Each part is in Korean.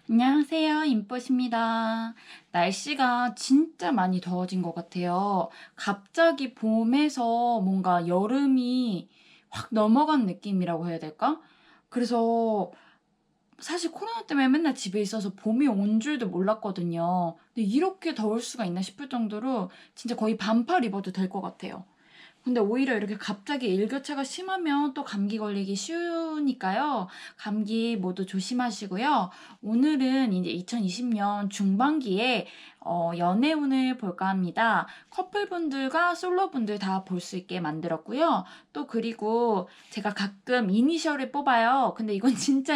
안녕하세요. 인뽀십니다. 날씨가 진짜 많이 더워진 것 같아요. 갑자기 봄에서 뭔가 여름이 확 넘어간 느낌이라고 해야 될까? 그래서 사실 코로나 때문에 맨날 집에 있어서 봄이 온 줄도 몰랐거든요. 근데 이렇게 더울 수가 있나 싶을 정도로 진짜 거의 반팔 입어도 될 것 같아요. 근데 오히려 이렇게 갑자기 일교차가 심하면 또 감기 걸리기 쉬우니까요. 감기 모두 조심하시고요. 오늘은 이제 2020년 중반기에 연애운을 볼까 합니다. 커플분들과 솔로분들 다 볼 수 있게 만들었고요. 또 그리고 제가 가끔 이니셜을 뽑아요. 근데 이건 진짜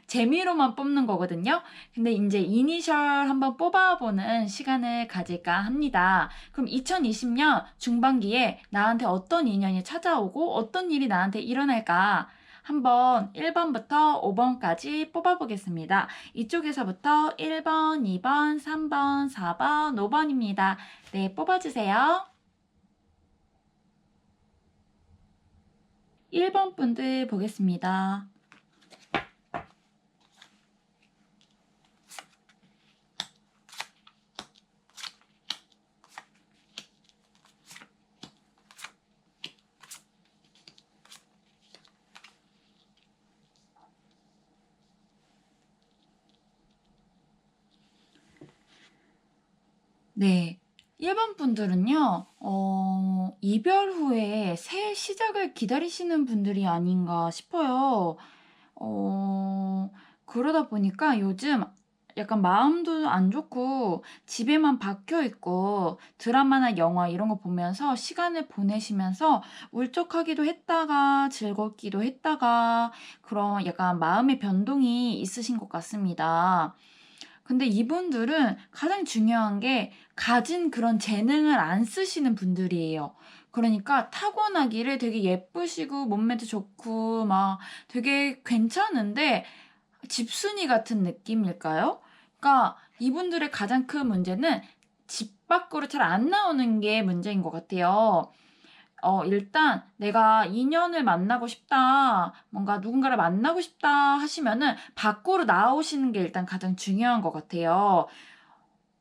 재미로만 뽑는 거거든요. 근데 이제 이니셜 한번 뽑아보는 시간을 가질까 합니다. 그럼 2020년 중반기에 나한테 어떤 인연이 찾아오고 어떤 일이 나한테 일어날까? 한번 1번부터 5번까지 뽑아보겠습니다. 이쪽에서부터 1번, 2번, 3번, 4번, 5번입니다. 네, 뽑아주세요. 1번 분들 보겠습니다. 네. 1번 분들은요, 이별 후에 새 시작을 기다리시는 분들이 아닌가 싶어요. 그러다 보니까 요즘 약간 마음도 안 좋고 집에만 박혀 있고 드라마나 영화 이런 거 보면서 시간을 보내시면서 울적하기도 했다가 즐겁기도 했다가 그런 약간 마음의 변동이 있으신 것 같습니다. 근데 이분들은 가장 중요한 게 가진 그런 재능을 안 쓰시는 분들이에요. 그러니까 타고나기를 되게 예쁘시고 몸매도 좋고 막 되게 괜찮은데 집순이 같은 느낌일까요? 그러니까 이분들의 가장 큰 문제는 집 밖으로 잘 안 나오는 게 문제인 것 같아요. 일단 내가 인연을 만나고 싶다, 뭔가 누군가를 만나고 싶다 하시면은 밖으로 나오시는 게 일단 가장 중요한 것 같아요.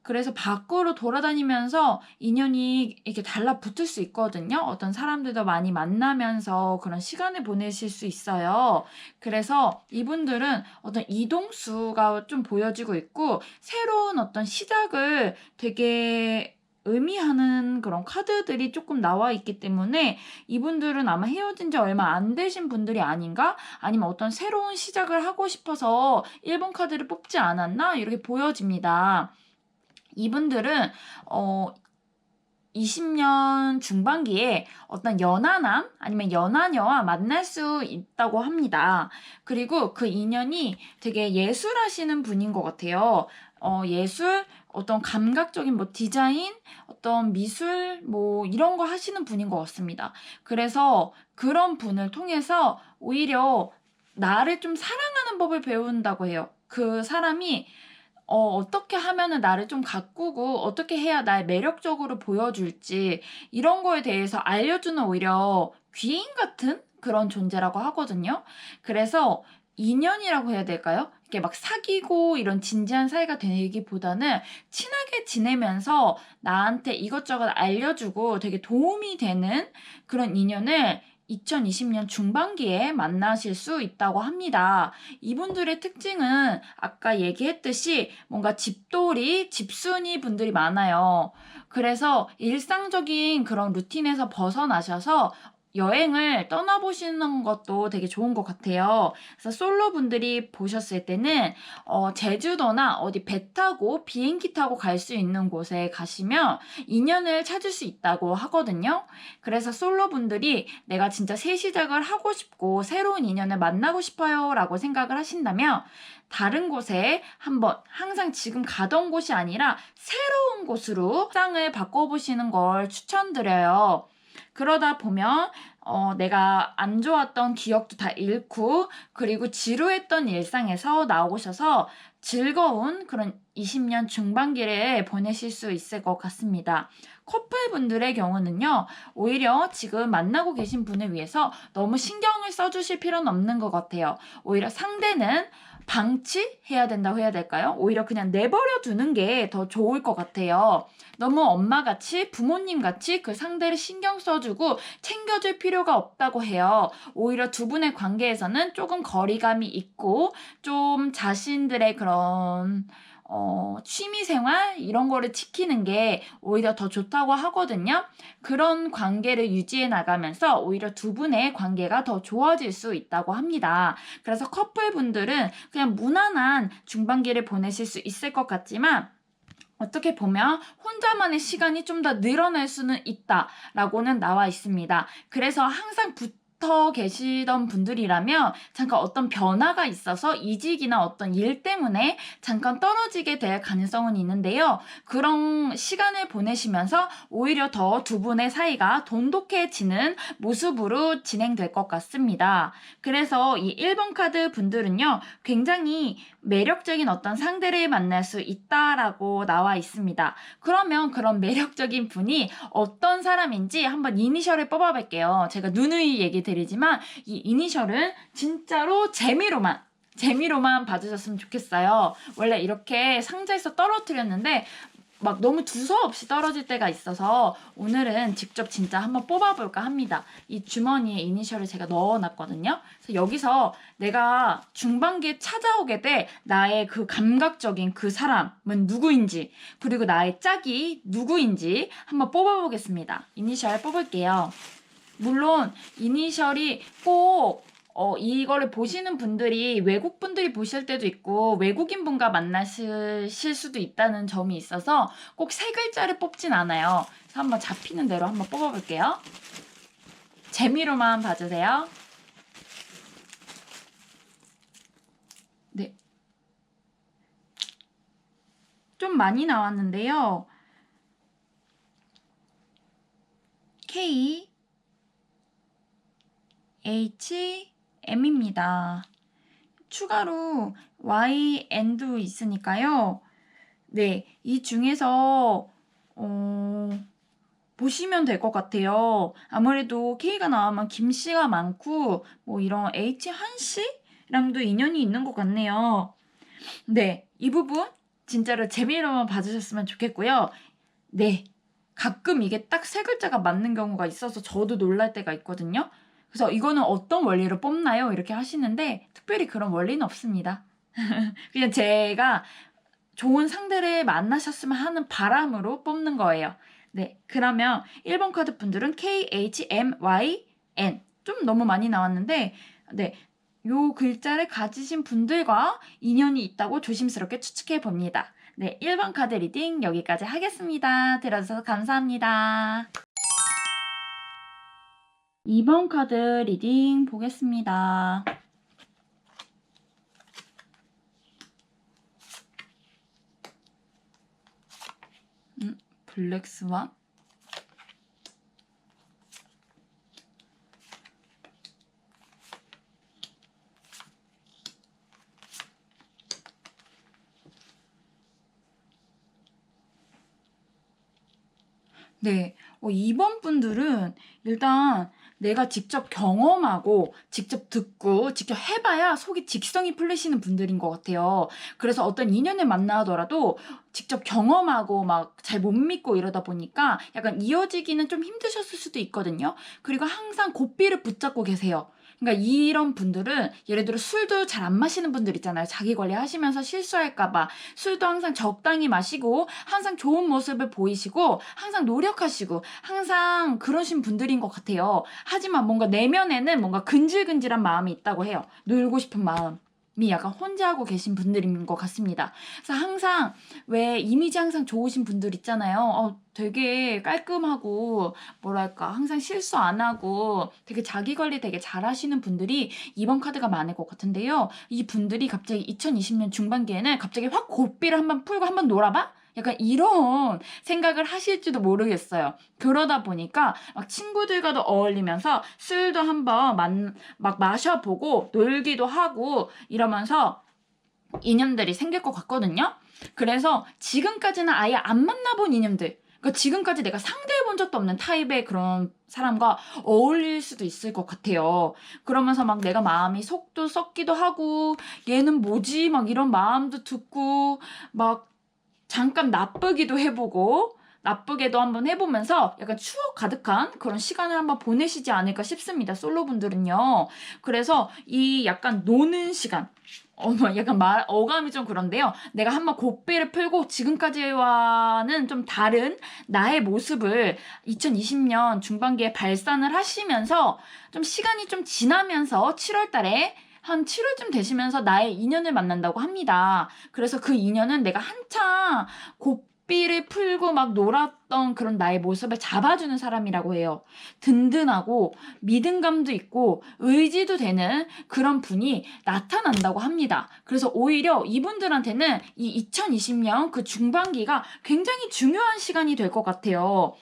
그래서 밖으로 돌아다니면서 인연이 이렇게 달라붙을 수 있거든요. 어떤 사람들도 많이 만나면서 그런 시간을 보내실 수 있어요. 그래서 이분들은 어떤 이동수가 좀 보여지고 있고 새로운 어떤 시작을 되게 의미하는 그런 카드들이 조금 나와 있기 때문에 이분들은 아마 헤어진 지 얼마 안 되신 분들이 아닌가? 아니면 어떤 새로운 시작을 하고 싶어서 1번 카드를 뽑지 않았나? 이렇게 보여집니다. 이분들은 어 20년 중반기에 어떤 연하남 아니면 연하녀와 만날 수 있다고 합니다. 그리고 그 인연이 되게 예술하시는 분인 것 같아요. 예술, 어떤 감각적인 뭐 디자인, 어떤 미술, 뭐 이런 거 하시는 분인 것 같습니다. 그래서 그런 분을 통해서 오히려 나를 좀 사랑하는 법을 배운다고 해요. 그 사람이 어떻게 하면은 나를 좀 가꾸고 어떻게 해야 날 매력적으로 보여줄지 이런 거에 대해서 알려주는 오히려 귀인 같은 그런 존재라고 하거든요. 그래서 인연이라고 해야 될까요? 이렇게 막 사귀고 이런 진지한 사이가 되기보다는 친하게 지내면서 나한테 이것저것 알려주고 되게 도움이 되는 그런 인연을 2020년 중반기에 만나실 수 있다고 합니다. 이분들의 특징은 아까 얘기했듯이 뭔가 집돌이, 집순이 분들이 많아요. 그래서 일상적인 그런 루틴에서 벗어나셔서 여행을 떠나보시는 것도 되게 좋은 것 같아요. 그래서 솔로 분들이 보셨을 때는 제주도나 어디 배 타고 비행기 타고 갈 수 있는 곳에 가시면 인연을 찾을 수 있다고 하거든요. 그래서 솔로 분들이 내가 진짜 새 시작을 하고 싶고 새로운 인연을 만나고 싶어요 라고 생각을 하신다면 다른 곳에 한번 항상 지금 가던 곳이 아니라 새로운 곳으로 상을 바꿔보시는 걸 추천드려요. 그러다 보면 내가 안 좋았던 기억도 다 잃고 그리고 지루했던 일상에서 나오셔서 즐거운 그런 20년 중반기를 보내실 수 있을 것 같습니다. 커플분들의 경우는요, 오히려 지금 만나고 계신 분을 위해서 너무 신경을 써주실 필요는 없는 것 같아요. 오히려 상대는 방치해야 된다고 해야 될까요? 오히려 그냥 내버려 두는 게 더 좋을 것 같아요. 너무 엄마같이 부모님같이 그 상대를 신경 써주고 챙겨줄 필요가 없다고 해요. 오히려 두 분의 관계에서는 조금 거리감이 있고 좀 자신들의 그런 취미생활 이런 거를 지키는 게 오히려 더 좋다고 하거든요. 그런 관계를 유지해 나가면서 오히려 두 분의 관계가 더 좋아질 수 있다고 합니다. 그래서 커플분들은 그냥 무난한 중반기를 보내실 수 있을 것 같지만 어떻게 보면 혼자만의 시간이 좀 더 늘어날 수는 있다라고는 나와 있습니다. 그래서 항상 붙어 계시던 분들이라면 잠깐 어떤 변화가 있어서 이직이나 어떤 일 때문에 잠깐 떨어지게 될 가능성은 있는데요. 그런 시간을 보내시면서 오히려 더 두 분의 사이가 돈독해지는 모습으로 진행될 것 같습니다. 그래서 이 1번 카드 분들은요, 굉장히 매력적인 어떤 상대를 만날 수 있다라고 나와 있습니다. 그러면 그런 매력적인 분이 어떤 사람인지 한번 이니셜을 뽑아볼게요. 제가 누누이 얘기 드리지만 이 이니셜은 진짜로 재미로만 봐주셨으면 좋겠어요. 원래 이렇게 상자에서 떨어뜨렸는데 막 너무 두서없이 떨어질 때가 있어서 오늘은 직접 진짜 한번 뽑아볼까 합니다. 이 주머니에 이니셜을 제가 넣어놨거든요. 그래서 여기서 내가 중반기에 찾아오게 돼 나의 그 감각적인 그 사람은 누구인지 그리고 나의 짝이 누구인지 한번 뽑아보겠습니다. 이니셜 뽑을게요. 물론 이니셜이 꼭 이거를 보시는 분들이 외국 분들이 보실 때도 있고 외국인 분과 만나실 수도 있다는 점이 있어서 꼭 세 글자를 뽑진 않아요. 그래서 한번 잡히는 대로 한번 뽑아볼게요. 재미로만 봐주세요. 네. 좀 많이 나왔는데요. K, H, M입니다. 추가로 Y, N도 있으니까요. 네, 이 중에서 보시면 될 것 같아요. 아무래도 K가 나오면 김씨가 많고 뭐 이런 H, 한씨랑도 인연이 있는 것 같네요. 네, 이 부분 진짜로 재미로만 봐주셨으면 좋겠고요. 네, 가끔 이게 딱 세 글자가 맞는 경우가 있어서 저도 놀랄 때가 있거든요. 그래서 이거는 어떤 원리로 뽑나요? 이렇게 하시는데 특별히 그런 원리는 없습니다. 그냥 제가 좋은 상대를 만나셨으면 하는 바람으로 뽑는 거예요. 네, 그러면 1번 카드 분들은 K, H, M, Y, N 좀 너무 많이 나왔는데 네, 요 글자를 가지신 분들과 인연이 있다고 조심스럽게 추측해 봅니다. 네, 1번 카드 리딩 여기까지 하겠습니다. 들어주셔서 감사합니다. 2번 카드 리딩 보겠습니다. 블랙스완? 네, 2번 분들은 일단 내가 직접 경험하고 직접 듣고 직접 해봐야 속이 직성이 풀리시는 분들인 것 같아요. 그래서 어떤 인연을 만나더라도 직접 경험하고 막 잘 못 믿고 이러다 보니까 약간 이어지기는 좀 힘드셨을 수도 있거든요. 그리고 항상 고삐를 붙잡고 계세요. 그러니까 이런 분들은 예를 들어 술도 잘 안 마시는 분들 있잖아요. 자기 관리 하시면서 실수할까봐 술도 항상 적당히 마시고 항상 좋은 모습을 보이시고 항상 노력하시고 항상 그러신 분들인 것 같아요. 하지만 뭔가 내면에는 뭔가 근질근질한 마음이 있다고 해요. 놀고 싶은 마음. 이 약간 혼자 하고 계신 분들인 것 같습니다. 그래서 항상 왜 이미지 항상 좋으신 분들 있잖아요. 되게 깔끔하고 뭐랄까 항상 실수 안 하고 되게 자기 관리 되게 잘 하시는 분들이 2번 카드가 많을 것 같은데요. 이 분들이 갑자기 2020년 중반기에는 갑자기 확 고삐를 한번 풀고 한번 놀아봐? 약간 이런 생각을 하실지도 모르겠어요. 그러다 보니까 막 친구들과도 어울리면서 술도 한번 막 마셔보고 놀기도 하고 이러면서 인연들이 생길 것 같거든요. 그래서 지금까지는 아예 안 만나본 인연들, 그러니까 지금까지 내가 상대해본 만나본 적도 없는 타입의 그런 사람과 어울릴 수도 있을 것 같아요. 그러면서 막 내가 마음이 속도 썩기도 하고 얘는 뭐지? 막 이런 마음도 듣고 막 잠깐 나쁘기도 해보고 나쁘게도 한번 해보면서 약간 추억 가득한 그런 시간을 한번 보내시지 않을까 싶습니다. 솔로분들은요. 그래서 이 약간 노는 시간 약간 어감이 좀 그런데요. 내가 한번 고삐를 풀고 지금까지와는 좀 다른 나의 모습을 2020년 중반기에 발산을 하시면서 좀 시간이 좀 지나면서 7월 달에 한 7월쯤 되시면서 나의 인연을 만난다고 합니다. 그래서 그 인연은 내가 한창 고삐를 풀고 막 놀았던 그런 나의 모습을 잡아주는 사람이라고 해요. 든든하고 믿음감도 있고 의지도 되는 그런 분이 나타난다고 합니다. 그래서 오히려 이분들한테는 이 2020년 그 중반기가 굉장히 중요한 시간이 될 것 같아요.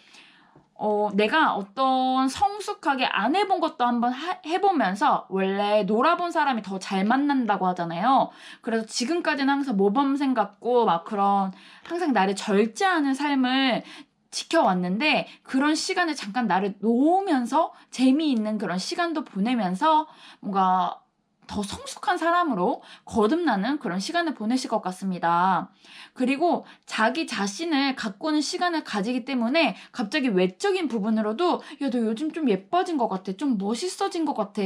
내가 어떤 성숙하게 안 해본 것도 한번 해보면서 원래 놀아본 사람이 더 잘 만난다고 하잖아요. 그래서 지금까지는 항상 모범생 같고 막 그런 항상 나를 절제하는 삶을 지켜왔는데 그런 시간을 잠깐 나를 놓으면서 재미있는 그런 시간도 보내면서 뭔가 더 성숙한 사람으로 거듭나는 그런 시간을 보내실 것 같습니다. 그리고 자기 자신을 가꾸는 시간을 가지기 때문에 갑자기 외적인 부분으로도 야, 너 요즘 좀 예뻐진 것 같아. 좀 멋있어진 것 같아.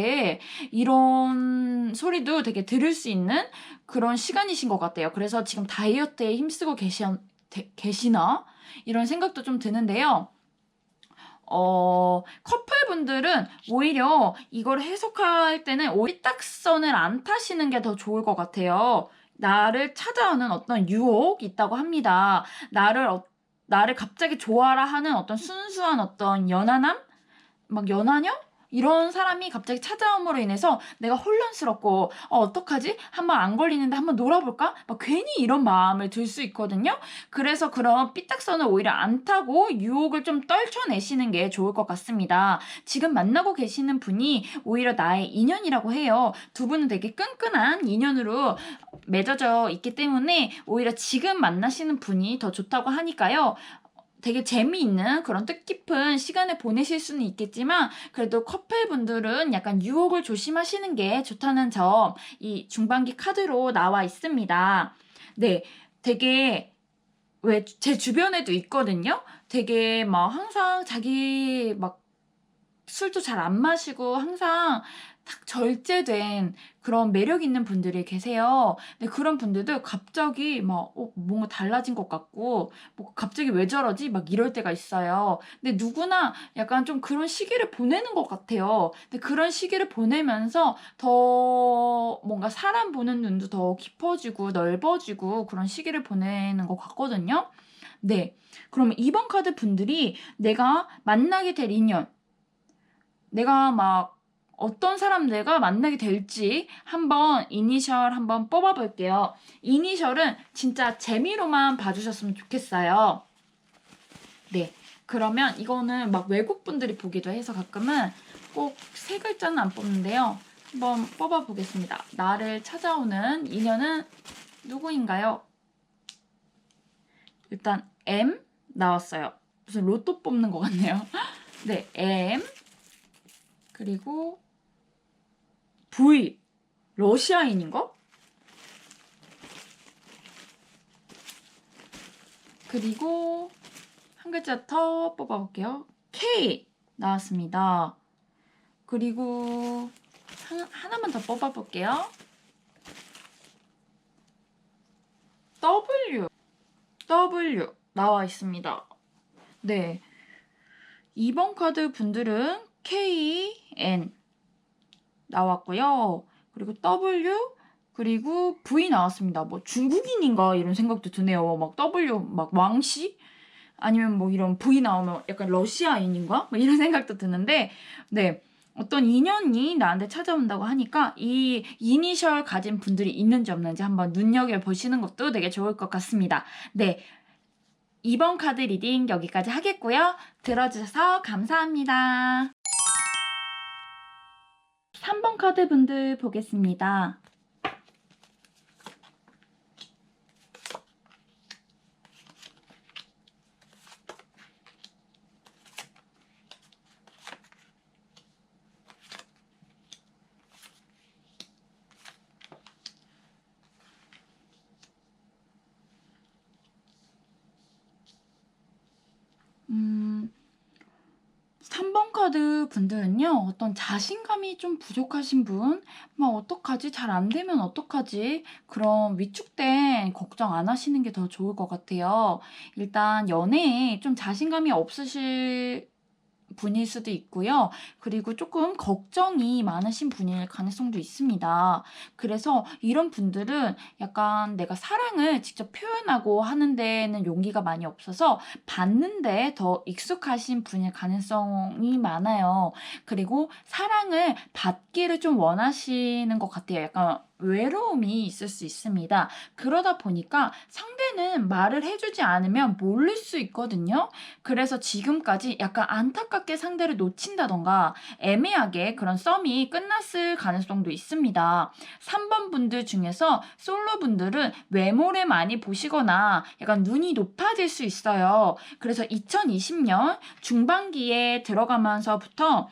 이런 소리도 되게 들을 수 있는 그런 시간이신 것 같아요. 그래서 지금 다이어트에 힘쓰고 계시나? 이런 생각도 좀 드는데요. 커플분들은 오히려 이걸 해석할 때는 삐딱선을 안 타시는 게 더 좋을 것 같아요. 나를 찾아오는 어떤 유혹이 있다고 합니다. 나를 갑자기 좋아라 하는 어떤 순수한 어떤 연하남? 막 연하녀? 이런 사람이 갑자기 찾아옴으로 인해서 내가 혼란스럽고 어떡하지? 한번 안 걸리는데 한번 놀아볼까? 막 괜히 이런 마음을 들 수 있거든요. 그래서 그런 삐딱선을 오히려 안 타고 유혹을 좀 떨쳐내시는 게 좋을 것 같습니다. 지금 만나고 계시는 분이 오히려 나의 인연이라고 해요. 두 분은 되게 끈끈한 인연으로 맺어져 있기 때문에 오히려 지금 만나시는 분이 더 좋다고 하니까요. 되게 재미있는 그런 뜻깊은 시간을 보내실 수는 있겠지만 그래도 커플분들은 약간 유혹을 조심하시는 게 좋다는 점 이 중반기 카드로 나와 있습니다. 네, 되게 왜 제 주변에도 있거든요. 되게 막 항상 자기 막 술도 잘 안 마시고 항상 딱 절제된 그런 매력 있는 분들이 계세요. 근데 그런 분들도 갑자기 막 뭔가 달라진 것 같고 뭐 갑자기 왜 저러지? 막 이럴 때가 있어요. 근데 누구나 약간 좀 그런 시기를 보내는 것 같아요. 근데 그런 시기를 보내면서 더 뭔가 사람 보는 눈도 더 깊어지고 넓어지고 그런 시기를 보내는 것 같거든요. 네. 그러면 2번 카드 분들이 내가 만나게 될 인연 내가 막 어떤 사람들과 만나게 될지 한번 이니셜 한번 뽑아볼게요. 이니셜은 진짜 재미로만 봐주셨으면 좋겠어요. 네. 그러면 이거는 막 외국 분들이 보기도 해서 가끔은 꼭 세 글자는 안 뽑는데요. 한번 뽑아보겠습니다. 나를 찾아오는 인연은 누구인가요? 일단 M 나왔어요. 무슨 로또 뽑는 것 같네요. 네, M 그리고 V 러시아인인가? 그리고 한 글자 더 뽑아볼게요. K 나왔습니다. 그리고 하나만 더 뽑아볼게요. W 나와 있습니다. 네. 2번 카드 분들은 K, N 나왔고요. 그리고 W 그리고 V 나왔습니다. 뭐 중국인인가 이런 생각도 드네요. 막 W 막 왕씨 아니면 뭐 이런 V 나오면 약간 러시아인인가? 뭐 이런 생각도 드는데 네. 어떤 인연이 나한테 찾아온다고 하니까 이 이니셜 가진 분들이 있는지 없는지 한번 눈여겨보시는 것도 되게 좋을 것 같습니다. 네. 2번 카드 리딩 여기까지 하겠고요. 들어주셔서 감사합니다. 3번 카드 분들 보겠습니다. 3번 카드 분들은요, 어떤 자신감이 좀 부족하신 분, 막 어떡하지? 잘 안 되면 어떡하지? 그런 위축된 걱정 안 하시는 게 더 좋을 것 같아요. 일단 연애에 좀 자신감이 없으실 분일 수도 있고요. 그리고 조금 걱정이 많으신 분일 가능성도 있습니다. 그래서 이런 분들은 약간 내가 사랑을 직접 표현하고 하는 데는 용기가 많이 없어서 받는 데 더 익숙하신 분일 가능성이 많아요. 그리고 사랑을 받기를 좀 원하시는 것 같아요. 약간 외로움이 있을 수 있습니다. 그러다 보니까 상대는 말을 해주지 않으면 모를 수 있거든요. 그래서 지금까지 약간 안타깝게 상대를 놓친다던가 애매하게 그런 썸이 끝났을 가능성도 있습니다. 3번 분들 중에서 솔로 분들은 외모를 많이 보시거나 약간 눈이 높아질 수 있어요. 그래서 2020년 중반기에 들어가면서부터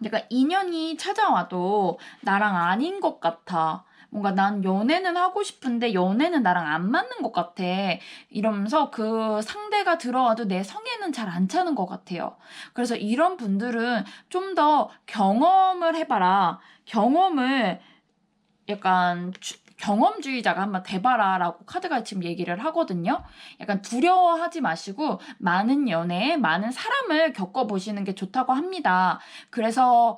약간 인연이 찾아와도 나랑 아닌 것 같아. 뭔가 난 연애는 하고 싶은데 연애는 나랑 안 맞는 것 같아. 이러면서 그 상대가 들어와도 내 성에는 잘 안 차는 것 같아요. 그래서 이런 분들은 좀 더 경험을 해봐라. 경험을 약간 경험주의자가 한번 돼봐라라고 카드가 지금 얘기를 하거든요. 약간 두려워하지 마시고 많은 연애에 많은 사람을 겪어보시는 게 좋다고 합니다. 그래서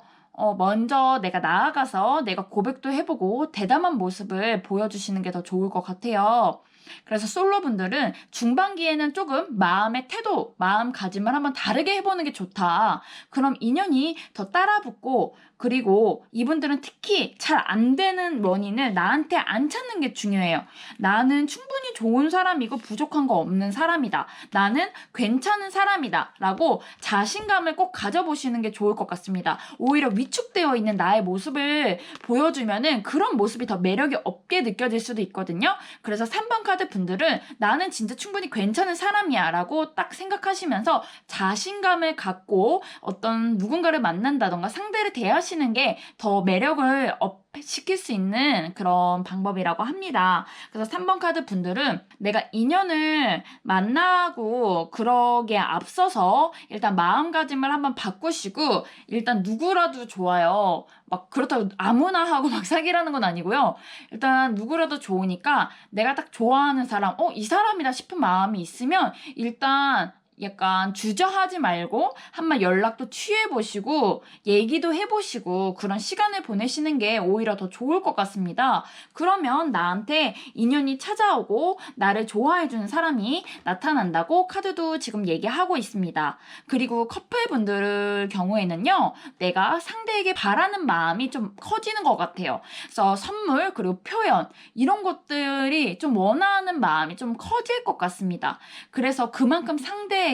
먼저 내가 나아가서 내가 고백도 해보고 대담한 모습을 보여주시는 게 더 좋을 것 같아요. 그래서 솔로분들은 중반기에는 조금 마음의 태도, 마음가짐을 한번 다르게 해보는 게 좋다. 그럼 인연이 더 따라붙고, 그리고 이분들은 특히 잘 안 되는 원인을 나한테 안 찾는 게 중요해요. 나는 충분히 좋은 사람이고 부족한 거 없는 사람이다. 나는 괜찮은 사람이다. 라고 자신감을 꼭 가져보시는 게 좋을 것 같습니다. 오히려 위축되어 있는 나의 모습을 보여주면은 그런 모습이 더 매력이 없게 느껴질 수도 있거든요. 그래서 3번 카드 분들은 나는 진짜 충분히 괜찮은 사람이야 라고 딱 생각하시면서 자신감을 갖고 어떤 누군가를 만난다던가 상대를 대하시는 게 더 매력을 업시킬 수 있는 그런 방법이라고 합니다. 그래서 3번 카드 분들은 내가 인연을 만나고 그러기에 앞서서 일단 마음가짐을 한번 바꾸시고 일단 누구라도 좋아요. 막 그렇다고 아무나 하고 막 사귀라는 건 아니고요. 일단 누구라도 좋으니까 내가 딱 좋아하는 사람, 이 사람이다 싶은 마음이 있으면 일단 약간 주저하지 말고 한번 연락도 취해보시고 얘기도 해보시고 그런 시간을 보내시는 게 오히려 더 좋을 것 같습니다. 그러면 나한테 인연이 찾아오고 나를 좋아해주는 사람이 나타난다고 카드도 지금 얘기하고 있습니다. 그리고 커플분들 경우에는요, 내가 상대에게 바라는 마음이 좀 커지는 것 같아요. 그래서 선물 그리고 표현 이런 것들이 좀 원하는 마음이 좀 커질 것 같습니다. 그래서 그만큼 상대에게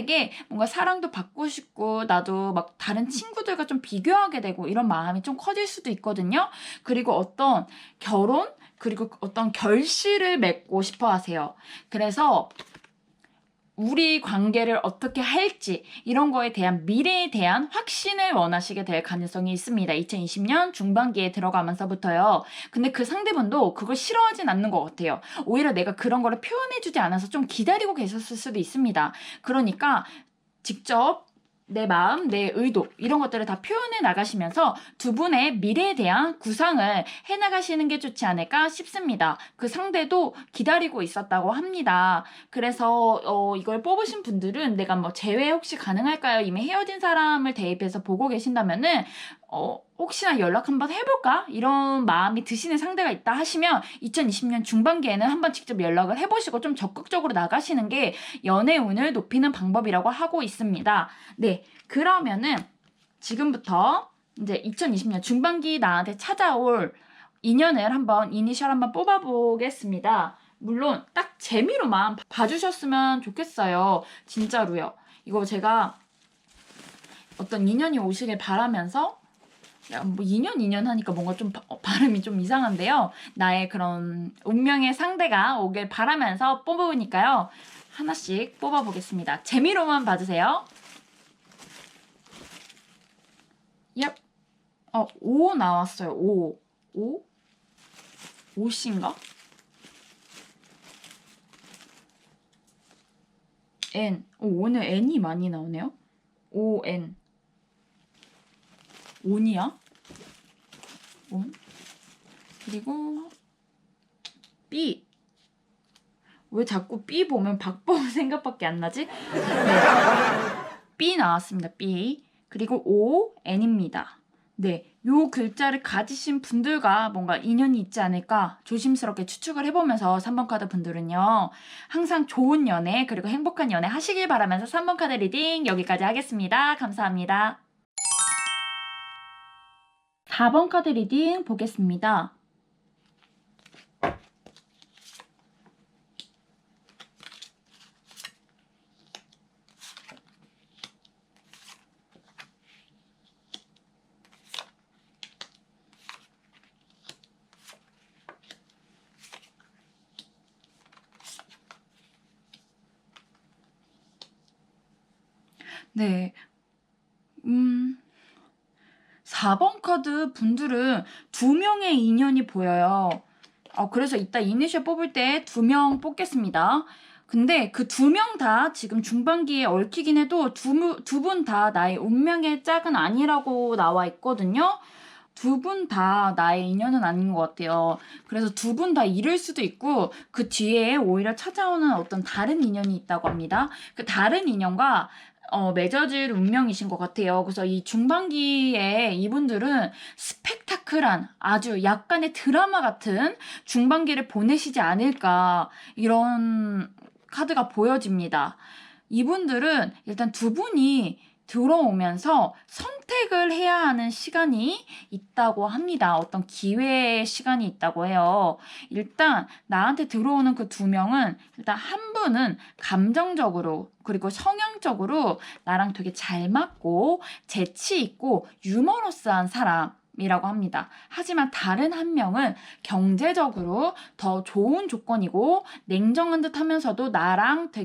뭔가 사랑도 받고 싶고 나도 막 다른 친구들과 좀 비교하게 되고 이런 마음이 좀 커질 수도 있거든요. 그리고 어떤 결혼 그리고 어떤 결실을 맺고 싶어 하세요. 그래서 우리 관계를 어떻게 할지 이런 거에 대한 미래에 대한 확신을 원하시게 될 가능성이 있습니다. 2020년 중반기에 들어가면서부터요. 근데 그 상대분도 그걸 싫어하진 않는 것 같아요. 오히려 내가 그런 거를 표현해주지 않아서 좀 기다리고 계셨을 수도 있습니다. 그러니까 직접 내 마음, 내 의도 이런 것들을 다 표현해 나가시면서 두 분의 미래에 대한 구상을 해 나가시는 게 좋지 않을까 싶습니다. 그 상대도 기다리고 있었다고 합니다. 그래서 이걸 뽑으신 분들은 내가 뭐 재회 혹시 가능할까요? 이미 헤어진 사람을 대입해서 보고 계신다면은 혹시나 연락 한번 해볼까? 이런 마음이 드시는 상대가 있다 하시면 2020년 중반기에는 한번 직접 연락을 해보시고 좀 적극적으로 나가시는 게 연애 운을 높이는 방법이라고 하고 있습니다. 네, 그러면은 지금부터 이제 2020년 중반기 나한테 찾아올 인연을 한번 이니셜 한번 뽑아보겠습니다. 물론 딱 재미로만 봐주셨으면 좋겠어요. 진짜로요. 이거 제가 어떤 인연이 오시길 바라면서 뭐 2년 하니까 뭔가 좀 발음이 좀 이상한데요. 나의 그런 운명의 상대가 오길 바라면서 뽑으니까요. 하나씩 뽑아보겠습니다. 재미로만 봐주세요. 얍. 5 나왔어요. 5. 5? 5씨인가? N. 오늘 N이 많이 나오네요. ON. 온이야? 온. 그리고 B. 왜 자꾸 B 보면 박보검 생각밖에 안 나지? 네. B 나왔습니다. B. 그리고 O, N입니다. 네. 요 글자를 가지신 분들과 뭔가 인연이 있지 않을까 조심스럽게 추측을 해보면서 3번 카드 분들은요. 항상 좋은 연애 그리고 행복한 연애 하시길 바라면서 3번 카드 리딩 여기까지 하겠습니다. 감사합니다. 4번 카드 리딩 보겠습니다. 네. 4번 카드 분들은 2명의 인연이 보여요. 그래서 이따 이니셜 뽑을 때 2명 뽑겠습니다. 근데 그 2명 다 지금 중반기에 얽히긴 해도 두 분 다 나의 운명의 짝은 아니라고 나와 있거든요. 두 분 다 나의 인연은 아닌 것 같아요. 그래서 두 분 다 잃을 수도 있고 그 뒤에 오히려 찾아오는 어떤 다른 인연이 있다고 합니다. 그 다른 인연과 맺어질 운명이신 것 같아요. 그래서 이 중반기에 이분들은 스펙타클한 아주 약간의 드라마 같은 중반기를 보내시지 않을까 이런 카드가 보여집니다. 이분들은 일단 두 분이 들어오면서 선택을 해야 하는 시간이 있다고 합니다. 어떤 기회의 시간이 있다고 해요. 일단 나한테 들어오는 그 2명은 일단 한 분은 감정적으로 그리고 성향적으로 나랑 되게 잘 맞고 재치 있고 유머러스한 사람이라고 합니다. 하지만 다른 한 명은 경제적으로 더 좋은 조건이고 냉정한 듯 하면서도 나한테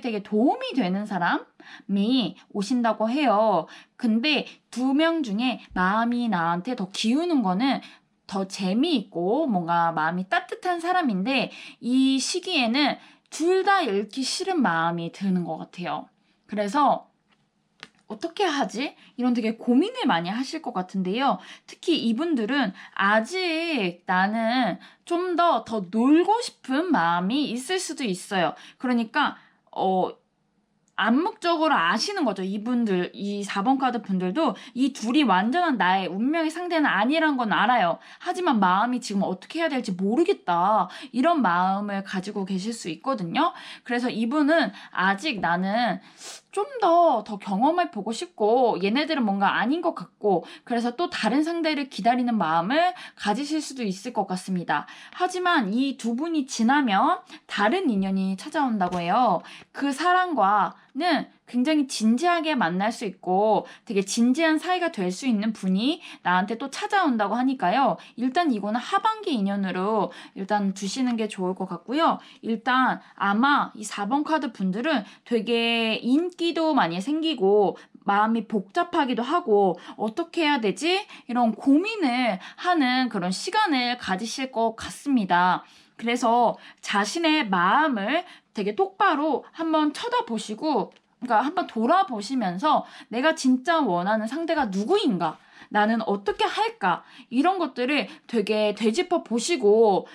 되게 도움이 되는 사람이 오신다고 해요. 근데 2명 중에 마음이 나한테 더 기우는 거는 더 재미있고 뭔가 마음이 따뜻한 사람인데 이 시기에는 둘 다 잃기 싫은 마음이 드는 것 같아요. 그래서 어떻게 하지? 이런 되게 고민을 많이 하실 것 같은데요. 특히 이분들은 아직 나는 좀 더 놀고 싶은 마음이 있을 수도 있어요. 그러니까 암묵적으로 아시는 거죠. 이분들, 이 4번 카드 분들도 이 둘이 완전한 나의 운명의 상대는 아니란 건 알아요. 하지만 마음이 지금 어떻게 해야 될지 모르겠다. 이런 마음을 가지고 계실 수 있거든요. 그래서 이분은 아직 나는 좀 더 경험을 보고 싶고 얘네들은 뭔가 아닌 것 같고 그래서 또 다른 상대를 기다리는 마음을 가지실 수도 있을 것 같습니다. 하지만 이 두 분이 지나면 다른 인연이 찾아온다고 해요. 그 사람과는 굉장히 진지하게 만날 수 있고 되게 진지한 사이가 될 수 있는 분이 나한테 또 찾아온다고 하니까요. 일단 이거는 하반기 인연으로 일단 두시는 게 좋을 것 같고요. 일단 아마 이 4번 카드 분들은 되게 인기도 많이 생기고 마음이 복잡하기도 하고 어떻게 해야 되지? 이런 고민을 하는 그런 시간을 가지실 것 같습니다. 그래서 자신의 마음을 되게 똑바로 한번 쳐다보시고 그러니까 한번 돌아보시면서 내가 진짜 원하는 상대가 누구인가? 나는 어떻게 할까? 이런 것들을 되게 되짚어 보시고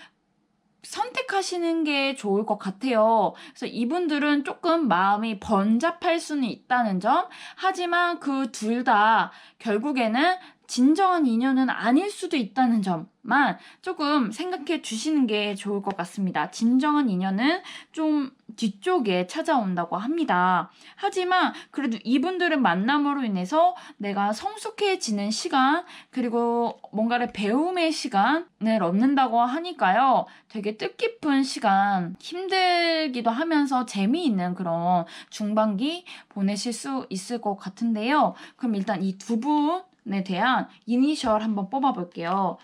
선택하시는 게 좋을 것 같아요. 그래서 이분들은 조금 마음이 번잡할 수는 있다는 점, 하지만 그 둘 다 결국에는 진정한 인연은 아닐 수도 있다는 점만 조금 생각해 주시는 게 좋을 것 같습니다. 진정한 인연은 좀 뒤쪽에 찾아온다고 합니다. 하지만 그래도 이분들의 만남으로 인해서 내가 성숙해지는 시간, 그리고 뭔가를 배움의 시간을 얻는다고 하니까요. 되게 뜻깊은 시간, 힘들기도 하면서 재미있는 그런 중반기 보내실 수 있을 것 같은데요. 그럼 일단 이 두 분에 대한 이니셜 한번 뽑아볼게요.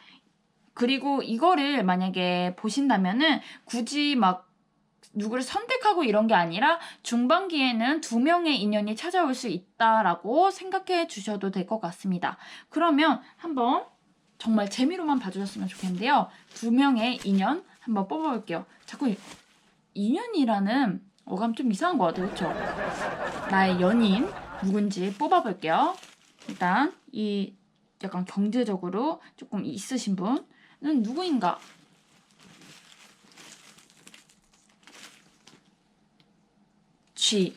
그리고 이거를 만약에 보신다면은 굳이 막 누구를 선택하고 이런 게 아니라 중반기에는 2명의 인연이 찾아올 수 있다라고 생각해 주셔도 될 것 같습니다. 그러면 한번 정말 재미로만 봐주셨으면 좋겠는데요. 2명의 인연 한번 뽑아볼게요. 자꾸 인연이라는 어감 좀 이상한 것 같아요. 그렇죠? 나의 연인 누군지 뽑아볼게요. 일단 이 약간 경제적으로 조금 있으신 분은 누구인가? G,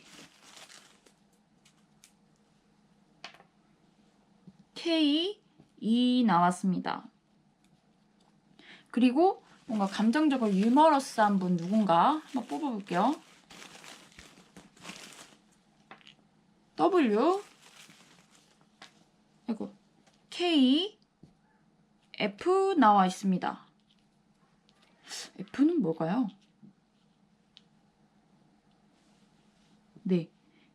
K, E 나왔습니다. 그리고 뭔가 감정적으로 유머러스한 분 누군가 한번 뽑아볼게요. W, 이거 K, F 나와 있습니다. F는 뭘까요? 네.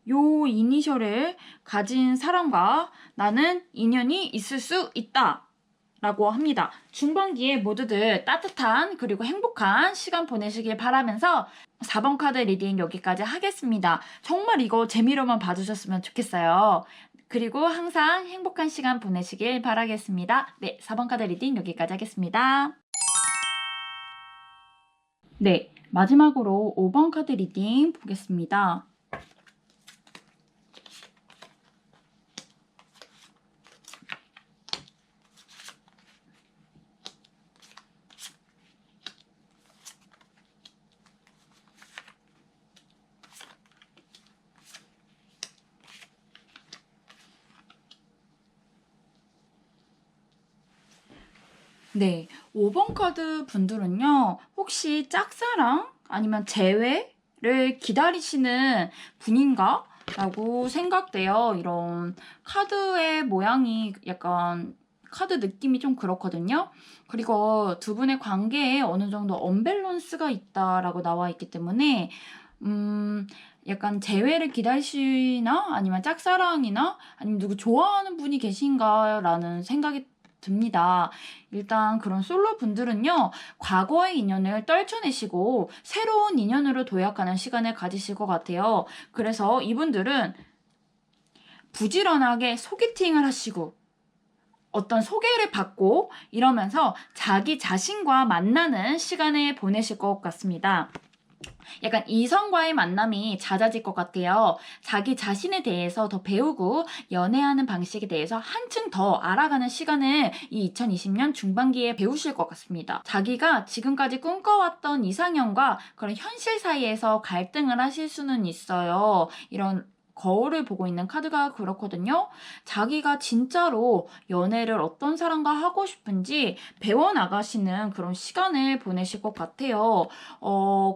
요 이니셜을 가진 사람과 나는 인연이 있을 수 있다. 라고 합니다. 중반기에 모두들 따뜻한 그리고 행복한 시간 보내시길 바라면서 4번 카드 리딩 여기까지 하겠습니다. 정말 이거 재미로만 봐주셨으면 좋겠어요. 그리고 항상 행복한 시간 보내시길 바라겠습니다. 네, 4번 카드 리딩 여기까지 하겠습니다. 네, 마지막으로 5번 카드 리딩 보겠습니다. 네, 5번 카드 분들은요, 혹시 짝사랑 아니면 재회를 기다리시는 분인가? 라고 생각돼요. 이런 카드의 모양이 약간 카드 느낌이 좀 그렇거든요. 그리고 두 분의 관계에 어느 정도 언밸런스가 있다라고 나와 있기 때문에, 약간 재회를 기다리시나? 아니면 짝사랑이나? 아니면 누구 좋아하는 분이 계신가? 라는 생각이 듭니다. 일단 그런 솔로 분들은요, 과거의 인연을 떨쳐내시고 새로운 인연으로 도약하는 시간을 가지실 것 같아요. 그래서 이분들은 부지런하게 소개팅을 하시고 어떤 소개를 받고 이러면서 자기 자신과 만나는 시간을 보내실 것 같습니다. 약간 이성과의 만남이 잦아질 것 같아요. 자기 자신에 대해서 더 배우고 연애하는 방식에 대해서 한층 더 알아가는 시간을 이 2020년 중반기에 배우실 것 같습니다. 자기가 지금까지 꿈꿔왔던 이상형과 그런 현실 사이에서 갈등을 하실 수는 있어요. 이런 거울을 보고 있는 카드가 그렇거든요. 자기가 진짜로 연애를 어떤 사람과 하고 싶은지 배워나가시는 그런 시간을 보내실 것 같아요.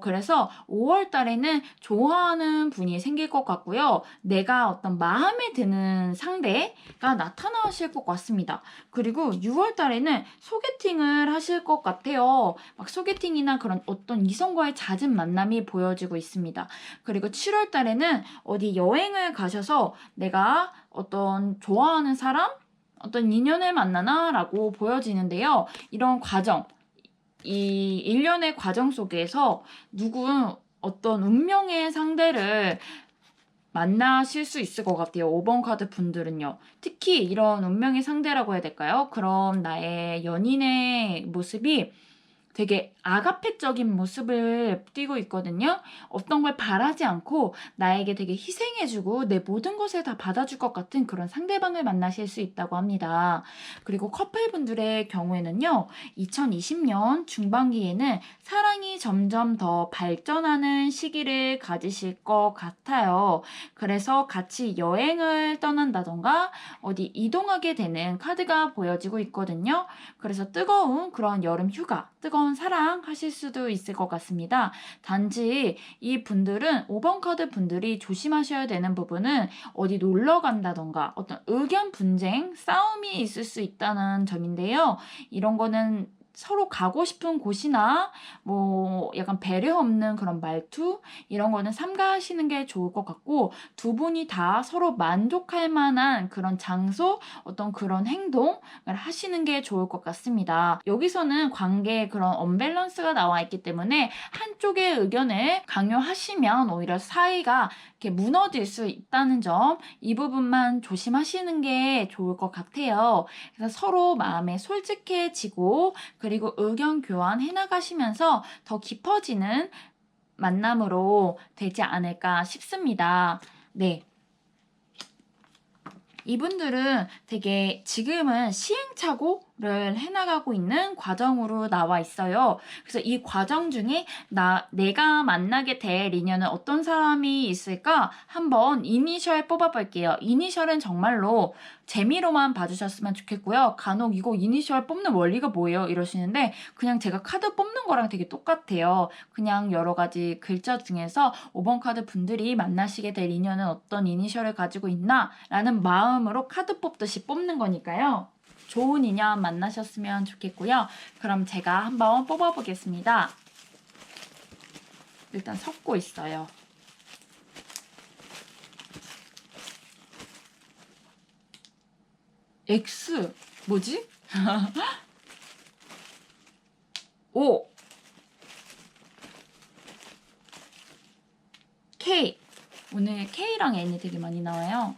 그래서 5월 달에는 좋아하는 분이 생길 것 같고요. 내가 어떤 마음에 드는 상대가 나타나실 것 같습니다. 그리고 6월 달에는 소개팅을 하실 것 같아요. 막 소개팅이나 그런 어떤 이성과의 잦은 만남이 보여지고 있습니다. 그리고 7월 달에는 어디 여행을 가셔서 내가 어떤 좋아하는 사람? 어떤 인연을 만나나? 라고 보여지는데요. 이런 과정, 이 일련의 과정 속에서 누군 어떤 운명의 상대를 만나실 수 있을 것 같아요. 5번 카드 분들은요. 특히 이런 운명의 상대라고 해야 될까요? 그런 나의 연인의 모습이 되게 아가페적인 모습을 띠고 있거든요. 어떤 걸 바라지 않고 나에게 되게 희생해주고 내 모든 것을 다 받아줄 것 같은 그런 상대방을 만나실 수 있다고 합니다. 그리고 커플분들의 경우에는요. 2020년 중반기에는 사랑이 점점 더 발전하는 시기를 가지실 것 같아요. 그래서 같이 여행을 떠난다던가 어디 이동하게 되는 카드가 보여지고 있거든요. 그래서 뜨거운 그런 여름 휴가, 뜨거운 사랑 하실 수도 있을 것 같습니다. 단지 이 분들은 5번 카드 분들이 조심하셔야 되는 부분은 어디 놀러 간다던가 어떤 의견 분쟁, 싸움이 있을 수 있다는 점인데요. 이런 거는 서로 가고 싶은 곳이나 뭐 약간 배려 없는 그런 말투 이런 거는 삼가하시는 게 좋을 것 같고 두 분이 다 서로 만족할 만한 그런 장소 어떤 그런 행동을 하시는 게 좋을 것 같습니다. 여기서는 관계에 그런 언밸런스가 나와 있기 때문에 한쪽의 의견을 강요하시면 오히려 사이가 이렇게 무너질 수 있다는 점, 이 부분만 조심하시는 게 좋을 것 같아요. 그래서 서로 마음에 솔직해지고 그리고 의견 교환해 나가시면서 더 깊어지는 만남으로 되지 않을까 싶습니다. 네. 이분들은 되게 지금은 시행착오를 해나가고 있는 과정으로 나와 있어요. 그래서 이 과정 중에 내가 만나게 될 인연은 어떤 사람이 있을까? 한번 이니셜 뽑아볼게요. 이니셜은 정말로 재미로만 봐주셨으면 좋겠고요. 간혹 이거 이니셜 뽑는 원리가 뭐예요? 이러시는데 그냥 제가 카드 뽑는 거랑 되게 똑같아요. 그냥 여러 가지 글자 중에서 5번 카드 분들이 만나시게 될 인연은 어떤 이니셜을 가지고 있나? 라는 마음으로 카드 뽑듯이 뽑는 거니까요. 좋은 인연 만나셨으면 좋겠고요. 그럼 제가 한번 뽑아보겠습니다. 일단 섞고 있어요. X 뭐지? O K 오늘 K랑 N이 되게 많이 나와요.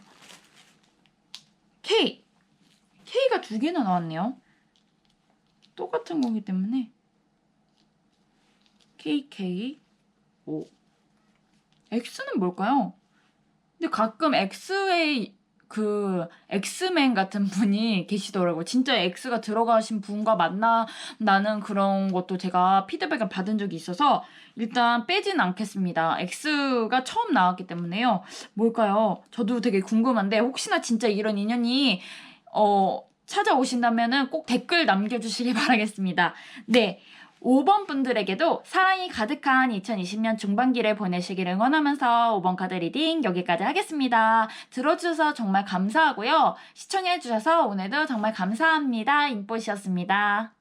K가 두 개나 나왔네요. 똑같은 거기 때문에 O X는 뭘까요? 근데 가끔 X의 그 엑스맨 같은 분이 계시더라고요. 진짜 X가 들어가신 분과 만나는 그런 것도 제가 피드백을 받은 적이 있어서 일단 빼지는 않겠습니다. X가 처음 나왔기 때문에요. 뭘까요? 저도 되게 궁금한데 혹시나 진짜 이런 인연이 찾아오신다면은 꼭 댓글 남겨주시길 바라겠습니다. 네. 5번 분들에게도 사랑이 가득한 2020년 중반기를 보내시기를 응원하면서 5번 카드 리딩 여기까지 하겠습니다. 들어주셔서 정말 감사하고요. 시청해주셔서 오늘도 정말 감사합니다. 인뽀시였습니다.